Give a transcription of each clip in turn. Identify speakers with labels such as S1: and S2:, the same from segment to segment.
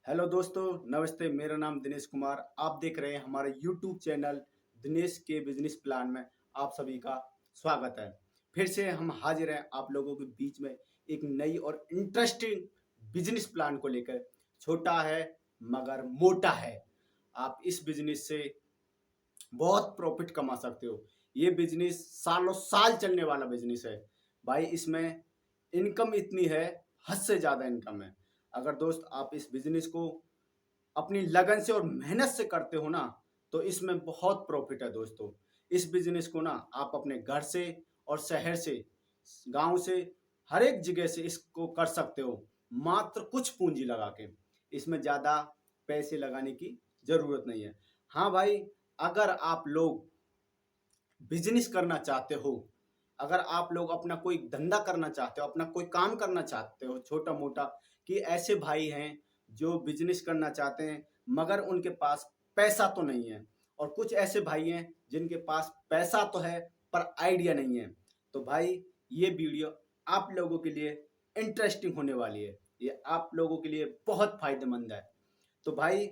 S1: Hello दोस्तों, नमस्ते। मेरा नाम दिनेश कुमार। आप देख रहे हैं हमारे यूट्यूब चैनल दिनेश के बिजनेस प्लान में। आप सभी का स्वागत है। फिर से हम हाजिर हैं आप लोगों के बीच में एक नई और इंटरेस्टिंग बिजनेस प्लान को लेकर। छोटा है मगर मोटा है। आप इस बिजनेस से बहुत प्रॉफिट कमा सकते हो। ये बिजनेस सालों साल चलने वाला बिजनेस है भाई। इसमें इनकम इतनी है, हद से ज़्यादा इनकम है। अगर दोस्त आप इस बिजनेस को अपनी लगन से और मेहनत से करते हो ना, तो इसमें बहुत प्रॉफिट है दोस्तों। इस बिजनेस को ना आप अपने घर से और शहर से, गांव से, हर एक जगह से इसको कर सकते हो, मात्र कुछ पूंजी लगा के। इसमें ज़्यादा पैसे लगाने की ज़रूरत नहीं है। हाँ भाई, अगर आप लोग बिजनेस करना चाहते हो, अगर आप लोग अपना कोई धंधा करना चाहते हो, अपना कोई काम करना चाहते हो छोटा मोटा, कि ऐसे भाई हैं जो बिजनेस करना चाहते हैं मगर उनके पास पैसा तो नहीं है, और कुछ ऐसे भाई हैं जिनके पास पैसा तो है पर आइडिया नहीं है, तो भाई ये वीडियो आप लोगों के लिए इंटरेस्टिंग होने वाली है। ये आप लोगों के लिए बहुत फायदेमंद है। तो भाई,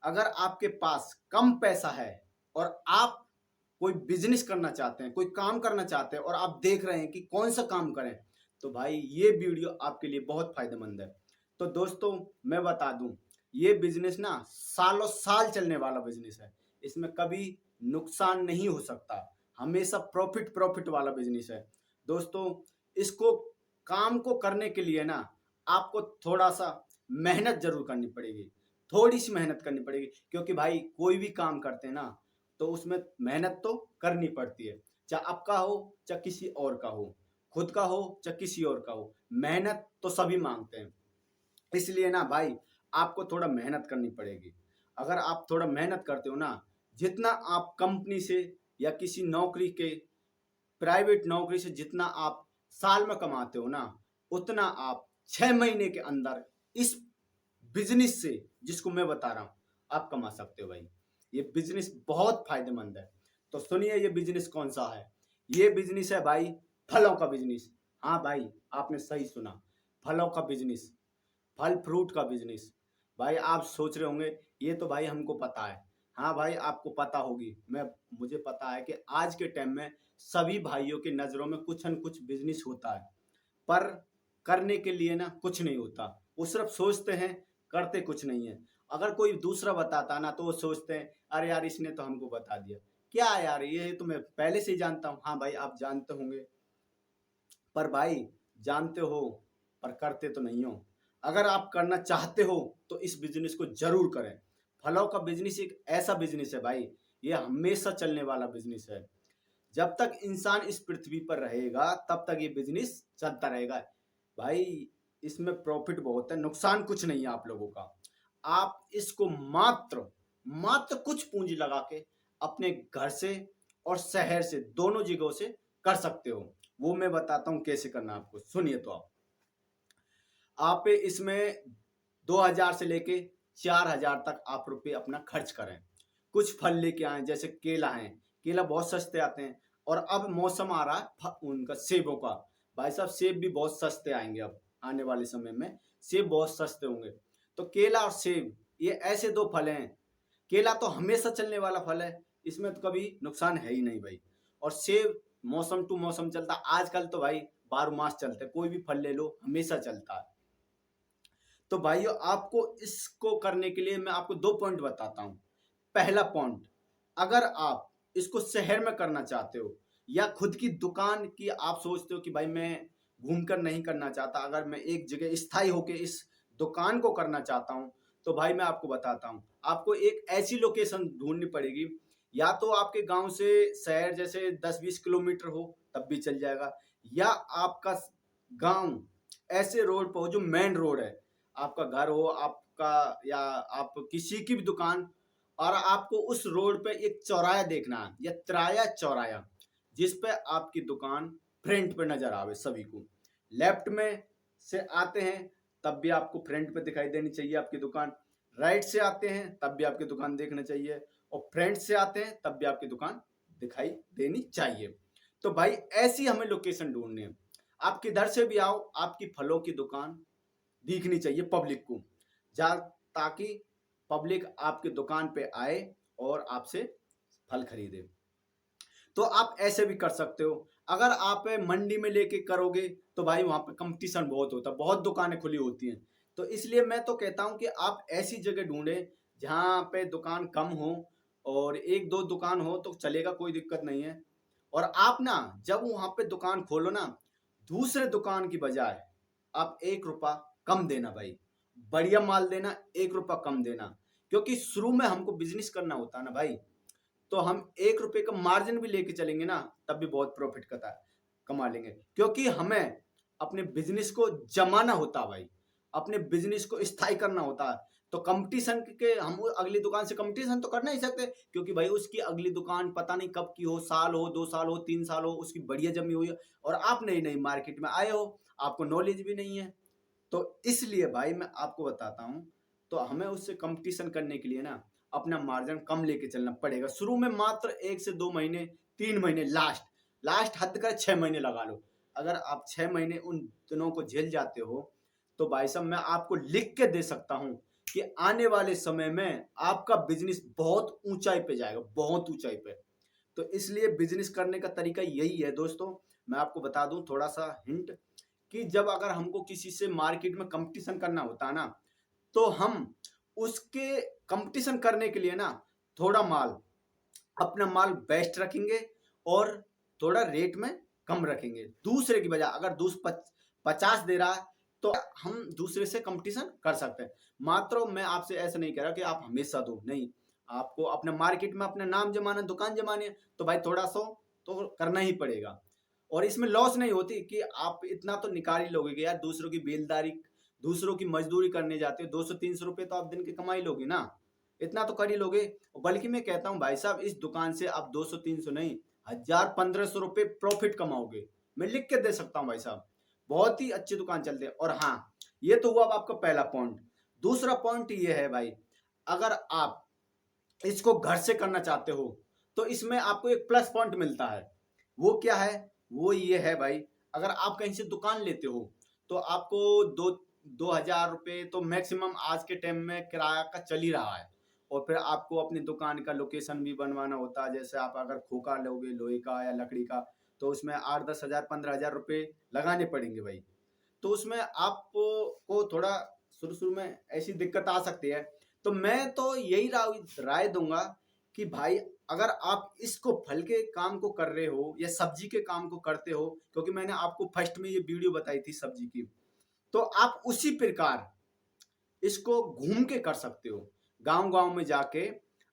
S1: अगर आपके पास कम पैसा है और आप कोई बिजनेस करना चाहते हैं, कोई काम करना चाहते हैं, और आप देख रहे हैं कि कौन सा काम करें, तो भाई ये वीडियो आपके लिए बहुत फायदेमंद है। तो दोस्तों, मैं बता दूं, ये बिजनेस ना सालों साल चलने वाला बिजनेस है। इसमें कभी नुकसान नहीं हो सकता। हमेशा प्रॉफिट प्रॉफिट वाला बिजनेस है दोस्तों। इसको काम को करने के लिए ना आपको थोड़ा सा मेहनत जरूर करनी पड़ेगी, थोड़ी सी मेहनत करनी पड़ेगी, क्योंकि भाई कोई भी काम करते हैं ना, तो उसमें मेहनत तो करनी पड़ती है। चाहे आपका हो, चाहे किसी और का हो, खुद का हो चाहे किसी और का हो, मेहनत तो सभी मांगते हैं। इसलिए ना भाई, आपको थोड़ा मेहनत करनी पड़ेगी। अगर आप थोड़ा मेहनत करते हो ना, जितना आप कंपनी से या किसी नौकरी के, प्राइवेट नौकरी से जितना आप साल में कमाते हो ना, उतना आप 6 महीने के अंदर इस बिजनेस से, जिसको मैं बता रहा हूं, आप कमा सकते हो भाई। ये बिजनेस बहुत फायदेमंद है। तो सुनिए, ये बिजनेस कौन सा है। ये बिजनेस है भाई, फलों का बिजनेस। हाँ भाई, आपने सही सुना, फलों का बिजनेस, फल फ्रूट का बिजनेस। भाई आप सोच रहे होंगे ये तो भाई हमको पता है। हाँ भाई, आपको पता होगी, मुझे पता है कि आज के टाइम में सभी भाइयों की नज़रों में कुछ न कुछ बिजनेस होता है, पर करने के लिए ना कुछ नहीं होता। वो सिर्फ सोचते हैं, करते कुछ नहीं है। अगर कोई दूसरा बताता ना, तो वो सोचते हैं अरे यार, इसने तो हमको बता दिया। क्या यार, ये तो मैं पहले से ही जानता हूँ। हाँ भाई, आप जानते होंगे, पर भाई जानते हो पर करते तो नहीं हो। अगर आप करना चाहते हो तो इस बिजनेस को जरूर करें। फलों का बिजनेस एक ऐसा बिजनेस है भाई, ये हमेशा चलने वाला बिजनेस है। जब तक इंसान इस पृथ्वी पर रहेगा तब तक ये बिजनेस चलता रहेगा भाई। इसमें प्रॉफिट बहुत है, नुकसान कुछ नहीं है आप लोगों का। आप इसको मात्र मात्र कुछ पूंजी लगा के अपने घर से और शहर से, दोनों जगहों से कर सकते हो। वो मैं बताता हूँ कैसे करना है आपको, सुनिए। तो आप इसमें 2,000 से लेके 4,000 तक आप रुपये अपना खर्च करें। कुछ फल लेके आए, जैसे केला है। केला बहुत सस्ते आते हैं, और अब मौसम आ रहा है उनका सेबों का। भाई साहब, सेब भी बहुत सस्ते आएंगे अब आने वाले समय में। सेब बहुत सस्ते होंगे। तो केला और सेब, ये ऐसे दो फल हैं। केला तो हमेशा चलने वाला फल है, इसमें तो कभी नुकसान है ही नहीं भाई। और सेब मौसम टू मौसम चलता है। आजकल तो भाई 12 मास चलते हैं, कोई भी फल ले लो हमेशा चलता है। तो भाइयों, आपको इसको करने के लिए मैं आपको 2 पॉइंट बताता हूँ। पहला पॉइंट, अगर आप इसको शहर में करना चाहते हो, या खुद की दुकान की आप सोचते हो कि भाई मैं घूमकर नहीं करना चाहता, अगर मैं एक जगह स्थायी होकर इस दुकान को करना चाहता हूँ, तो भाई मैं आपको बताता हूँ, आपको एक ऐसी लोकेशन ढूंढनी पड़ेगी। या तो आपके गांव से शहर जैसे 10-20 किलोमीटर हो तब भी चल जाएगा, या आपका गांव ऐसे रोड पर हो जो मेन रोड है। आपका घर हो, आपका, या आप किसी की भी दुकान, और आपको उस रोड पे एक चौराया देखना है, या तिराया चौराया, जिस पे आपकी दुकान फ्रंट पे नजर आवे सभी को। लेफ्ट में से आते हैं तब भी आपको फ्रंट पे दिखाई देनी चाहिए आपकी दुकान। राइट से आते हैं तब भी आपकी दुकान देखना चाहिए, और फ्रंट से आते हैं तब भी आपकी दुकान दिखाई देनी चाहिए। तो भाई ऐसी हमें लोकेशन ढूंढनी है। आप किधर से भी आओ, आपकी फलों की दुकान दिखनी चाहिए पब्लिक को, जा ताकि पब्लिक आपके दुकान पे आए और आपसे फल खरीदे। तो आप ऐसे भी कर सकते हो। अगर आप मंडी में लेके करोगे तो भाई वहां पे कंपटीशन बहुत होता है, बहुत दुकानें खुली होती हैं। तो इसलिए मैं तो कहता हूं कि आप ऐसी जगह ढूंढें जहां पे दुकान कम हो और एक दो दुकान हो तो चलेगा, कोई दिक्कत नहीं है। और आप ना जब वहां पे दुकान खोलो ना, दूसरे दुकान की बजाय आप 1 रुपया कम देना भाई, बढ़िया माल देना, 1 रुपया कम देना। क्योंकि शुरू में हमको बिजनेस करना होता है ना भाई, तो हम 1 रुपये का मार्जिन भी लेके चलेंगे ना तब भी बहुत प्रॉफिट कमा लेंगे। क्योंकि हमें अपने बिजनेस को जमाना होता है भाई, अपने बिजनेस को स्थायी करना होता है। तो कंपटीशन के हम अगली दुकान से कंपटीशन तो कर नहीं सकते, क्योंकि भाई उसकी अगली दुकान पता नहीं कब की हो, साल हो, 2 साल हो, 3 साल हो, उसकी बढ़िया जमी हुई है और आप नई नई मार्केट में आए हो, आपको नॉलेज भी नहीं है। तो इसलिए भाई मैं आपको बताता हूँ, तो हमें उससे कंपटीशन करने के लिए ना अपना मार्जिन कम लेके चलना पड़ेगा। शुरू में मात्र 1 से 2 महीने, 3 महीने, लास्ट लास्ट हद कर 6 महीने लगा लो। अगर आप 6 महीने उन दिनों को झेल जाते हो तो भाई साहब मैं आपको लिख के दे सकता हूं कि आने वाले समय में आपका बिजनेस बहुत ऊंचाई पे जाएगा, बहुत ऊंचाई पे। तो इसलिए बिजनेस करने का तरीका यही है दोस्तों। मैं आपको बता दूं थोड़ा सा हिंट, कि जब अगर हमको किसी से मार्केट में कंपटीशन करना होता है ना, तो हम उसके कंपटीशन करने के लिए ना थोड़ा माल, अपना माल बेस्ट रखेंगे और थोड़ा रेट में कम रखेंगे दूसरे की बजाय। अगर दूसरा 50 दे रहा है तो हम दूसरे से कंपटीशन कर सकते हैं। मात्र मैं आपसे ऐसा नहीं कह रहा कि आप हमेशा दो, नहीं, आपको अपने मार्केट में अपना नाम जमाना, दुकान जमानी है, तो भाई थोड़ा सा तो करना ही पड़ेगा। और इसमें लॉस नहीं होती कि आप इतना तो निकाल ही लोगे कि यार दूसरों की बेलदारी, दूसरों की मजदूरी करने जाते हो, 200-300 रुपए तो आप दिन की कमाई लोगे ना, इतना तो कर ही लोगे। बल्कि मैं कहता हूँ भाई साहब, इस दुकान से आप 200-300 नहीं, 1000-1500 रुपए प्रॉफिट कमाओगे। मैं लिख के दे सकता हूँ भाई साहब, बहुत ही अच्छी दुकान चलती है। और हाँ, ये तो हुआ आपका पहला पॉइंट। दूसरा पॉइंट ये है भाई, अगर आप इसको घर से करना चाहते हो तो इसमें आपको एक प्लस पॉइंट मिलता है। वो क्या है? वो ये है भाई, अगर आप कहीं से दुकान लेते हो तो आपको 2000 रुपये तो मैक्सिमम आज के टाइम में किराया का चल ही रहा है। और फिर आपको अपनी दुकान का लोकेशन भी बनवाना होता है। जैसे आप अगर खोखा लोगे लोहे का या लकड़ी का, तो उसमें 8-10 हज़ार 15 हज़ार रुपये लगाने पड़ेंगे भाई। तो उसमें आपको थोड़ा शुरू शुरू में ऐसी दिक्कत आ सकती है। तो मैं तो यही राय दूंगा कि भाई अगर आप इसको फल के काम को कर रहे हो या सब्जी के काम को करते हो, क्योंकि मैंने आपको फर्स्ट में ये वीडियो बताई थी सब्जी की, तो आप उसी प्रकार इसको घूम के कर सकते हो। गांव गांव में जाके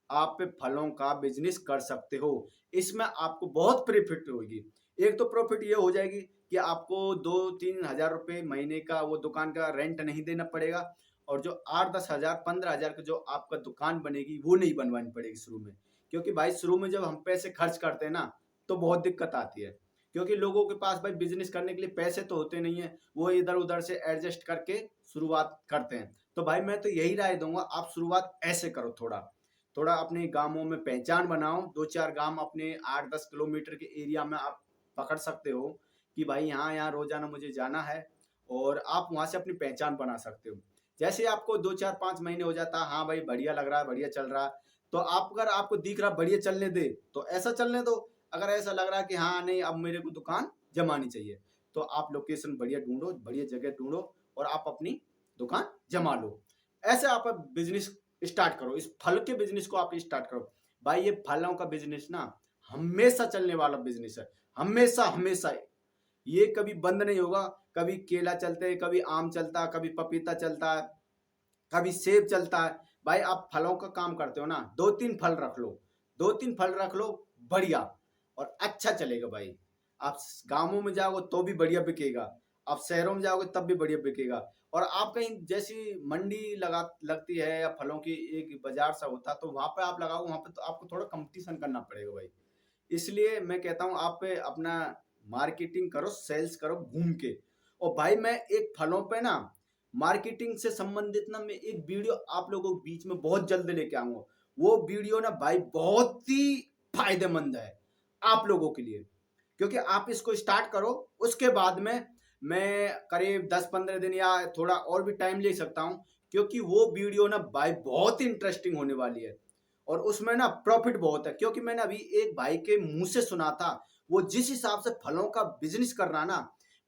S1: आप फलों का बिजनेस कर सकते हो। इसमें आपको बहुत प्रॉफिट होगी। एक तो प्रॉफिट ये हो जाएगी कि आपको 2-3 हज़ार रुपये महीने का वो दुकान का रेंट नहीं देना पड़ेगा। और जो 8-10 हज़ार 15 हज़ार की जो आपका दुकान बनेगी वो नहीं बनवानी पड़ेगी शुरू में। क्योंकि भाई शुरू में जब हम पैसे खर्च करते हैं ना तो बहुत दिक्कत आती है। क्योंकि लोगों के पास भाई बिजनेस करने के लिए पैसे तो होते नहीं है, वो इधर उधर से एडजस्ट करके शुरुआत करते हैं। तो भाई मैं तो यही राय दूंगा, आप शुरुआत ऐसे करो, थोड़ा थोड़ा अपने गांवों में पहचान बनाओ। 2-4 गांव अपने 8-10 किलोमीटर के एरिया में आप पकड़ सकते हो कि भाई यहाँ यहाँ रोजाना मुझे जाना है, और आप वहां से अपनी पहचान बना सकते हो। जैसे आपको 2-4-5 महीने हो जाता है, हाँ भाई बढ़िया लग रहा है, बढ़िया चल रहा है, तो आप अगर आपको दिख रहा बढ़िया चलने दे तो ऐसा चलने दो। अगर ऐसा लग रहा है कि हाँ नहीं अब मेरे को दुकान जमानी चाहिए, तो आप लोकेशन बढ़िया ढूंढो, बढ़िया जगह ढूंढो और आप अपनी दुकान जमा लो। ऐसे आप बिजनेस स्टार्ट करो, इस फल के बिजनेस को आप स्टार्ट करो। भाई ये फलों का बिजनेस ना हमेशा चलने वाला बिजनेस है, हमेशा हमेशा, ये कभी बंद नहीं होगा। कभी केला चलते है, कभी आम चलता है, कभी पपीता चलता है, कभी सेब चलता है। भाई आप फलों का काम करते हो ना, 2-3 फल रख लो, 2-3 फल रख लो, बढ़िया और अच्छा चलेगा भाई। आप गांवों में जाओगे तो भी बढ़िया बिकेगा, आप शहरों में जाओगे तब भी बढ़िया बिकेगा। और आप कहीं जैसी मंडी लगती है या फलों की एक बाजार सा होता है, तो वहां पे आप लगाओ, वहां पे तो आपको थोड़ा कंपटीशन करना पड़ेगा भाई। इसलिए मैं कहता हूँ आप अपना मार्केटिंग करो, सेल्स करो घूम के। और भाई मैं एक फलों पे ना मार्केटिंग से संबंधित ना मैं एक वीडियो आप लोगों के बीच में बहुत जल्द लेके आऊंगा। वो वीडियो ना भाई बहुत ही फायदेमंद है आप लोगों के लिए। क्योंकि आप इसको स्टार्ट करो, उसके बाद में मैं करीब 10-15 दिन या थोड़ा और भी टाइम ले सकता हूँ। क्योंकि वो वीडियो ना भाई बहुत ही इंटरेस्टिंग होने वाली है और उसमें ना प्रॉफिट बहुत है। क्योंकि मैंने अभी एक भाई के मुंह से सुना था, वो जिस हिसाब से फलों का बिजनेस कर रहा ना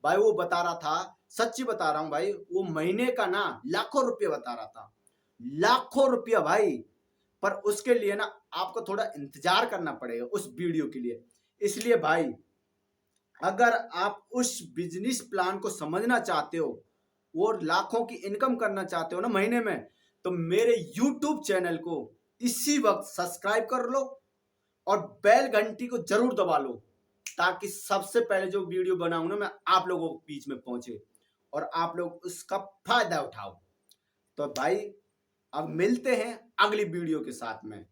S1: भाई, वो बता रहा था, सच्ची बता रहा हूँ भाई, वो महीने का ना लाखों रुपये बता रहा था, लाखों रुपया भाई। पर उसके लिए ना आपको थोड़ा इंतजार करना पड़ेगा उस वीडियो के लिए। इसलिए भाई अगर आप उस बिजनेस प्लान को समझना चाहते हो और लाखों की इनकम करना चाहते हो ना महीने में, तो मेरे YouTube चैनल को इसी वक्त सब्सक्राइब कर लो और बेल घंटी को जरूर दबा लो, ताकि सबसे पहले जो वीडियो बनाऊं ना मैं आप लोगों के बीच में पहुंचे और आप लोग उसका फायदा उठाओ। तो भाई अब मिलते हैं अगली वीडियो के साथ में,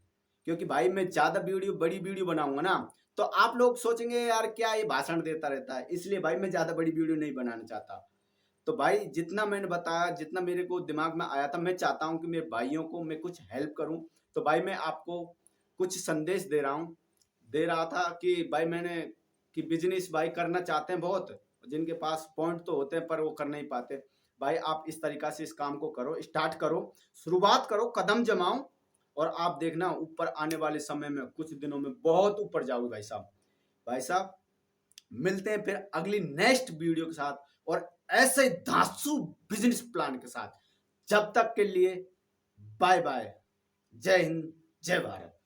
S1: क्योंकि भाई मैं ज्यादा वीडियो बड़ी वीडियो बनाऊंगा ना तो आप लोग सोचेंगे यार क्या ये भाषण देता रहता है, इसलिए भाई मैं ज्यादा बड़ी वीडियो नहीं बनाना चाहता। तो भाई जितना मैंने बताया, जितना मेरे को दिमाग में आया था, मैं चाहता हूँ कि मेरे भाइयों को मैं कुछ हेल्प करूँ। तो भाई मैं आपको कुछ संदेश दे रहा था कि भाई मैंने कि बिजनेस भाई करना चाहते हैं बहुत, जिनके पास पॉइंट तो होते हैं पर वो कर नहीं पाते। भाई आप इस तरीका से इस काम को करो, स्टार्ट करो, शुरुआत करो, कदम जमाओ और आप देखना ऊपर आने वाले समय में कुछ दिनों में बहुत ऊपर जाओगे भाई साहब। भाई साहब मिलते हैं फिर अगली नेक्स्ट वीडियो के साथ और ऐसे धांसू बिजनेस प्लान के साथ। जब तक के लिए बाय बाय, जय हिंद, जय भारत।